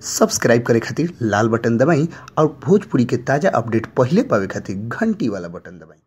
Subscribe करे खातिर लाल button दबाई और भोजपुरी के ताजा अपडेट पहले पावे खातिर घंटी वाला बटन दबाई।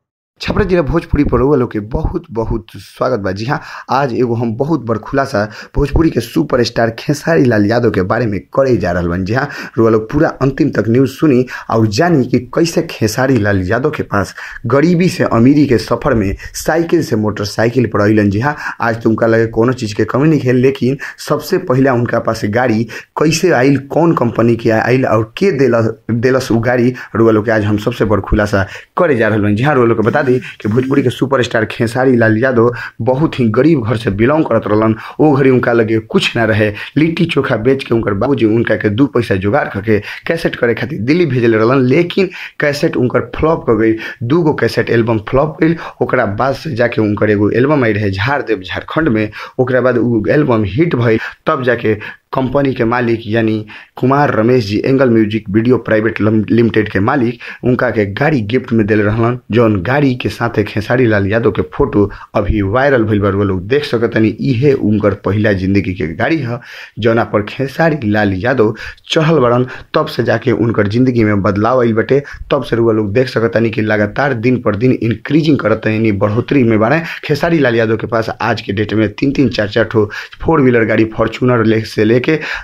छपरा जिला भोजपुरी पर रउआ लोग के बहुत बहुत स्वागत बा। जी हाँ, आज एगो हम बहुत बड़ खुलासा भोजपुरी के सुपरस्टार खेसारी लाल यादव के बारे में करे जा रहा बन। जी हाँ, रउआ लोग पूरा अंतिम तक न्यूज़ सुनी और जानी कि कैसे खेसारी लाल यादव के पास गरीबी से अमीरी के सफर में साइकिल से मोटरसाइकिल पर अलन। जी हाँ, आज तो उनका लगे कोनो चीज़ के कमी नहीं है, लेकिन सबसे पहला उनका पास गाड़ी कैसे आइल, कौन कंपनी के आइल और के देलस उ गाड़ी, रउआ लोग के आज हम सबसे बड़ खुलासा करे जा रहा बन। जी हाँ, रउआ लोग के बता कि भोजपुरी के सुपरस्टार खेसारी लाल यादव बहुत ही गरीब घर से बिलोंग करत रहलन। वो घड़ी उनका लगे कुछ ना रहे, लिट्टी चोखा बेच के उनकर बाबूजी उनका के 2 पैसा जुगाड़ करके कैसेट करे खातिर दिल्ली भेजले रहलन। लेकिन कैसेट उनकर फ्लॉप कर गई, 2 गो कैसेट एल्बम फ्लॉप गई। ओकरा बाद से जाके उनकर एगो एल्बम आई रहे झाड़ देव झारखंड में, ओकरा बाद उ एल्बम हिट भइल। तब जाके कंपनी के मालिक यानी Kumar Ramesh ji angle music video private limited के मालिक उनका के गाड़ी गिफ्ट में दिल रहलन, जौन गाड़ी के साथे खेसारी लाल यादव के फोटो अभी वायरल भइल बा। लोग देख सकतनी, इहे उनकर पहला जिंदगी के गाड़ी है जौना पर खेसारी लाल यादव चढ़ल बड़न। तब से जाके उनकर जिंदगी में बदलाव आइल बटे। तब से रुआ लोग देख सकतनी कि लगातार दिन पर दिन इंक्रीजिंग करतनी, बढ़ोतरी में बारे खेसारी लाल यादव के पास आज के डेट में 3-3, 4-4 ठो 4 व्हीलर गाड़ी फॉर्चूनर से लेके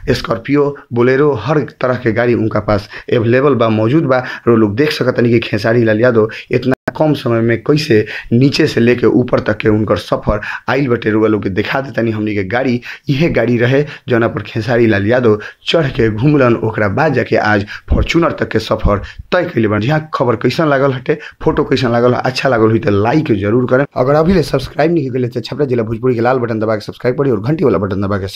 स्कॉर्पियो, बोलेरो, हर तरह के गाड़ी उनका पास अवेलेबल बा, मौजूद बा। लोग देख सकतनी कि खेसारी लाल यादव इतना कम समय में कैसे नीचे से लेके ऊपर तक के उनकर सफर आइल बटे। रुआ लोग के दिखा देतनी हमनी के गाड़ी, यह गाड़ी रहे जौना पर खेसारी लाल यादव चढ़ के घूमलन। ओकरा बाद जाके आज फॉर्चूनर तक के सफर तय कैले बन। यहाँ खबर कैसन लागल हटे, फोटो कैसन लागल, अच्छा लागल हुई तो लाइक जरूर करें। अगर अभी ले सब्सक्राइब नहीं कैले तो छपरा जिला भोजपुरी के लाल बटन दबा के सब्सक्राइब करी और घंटी वाला बटन दबा के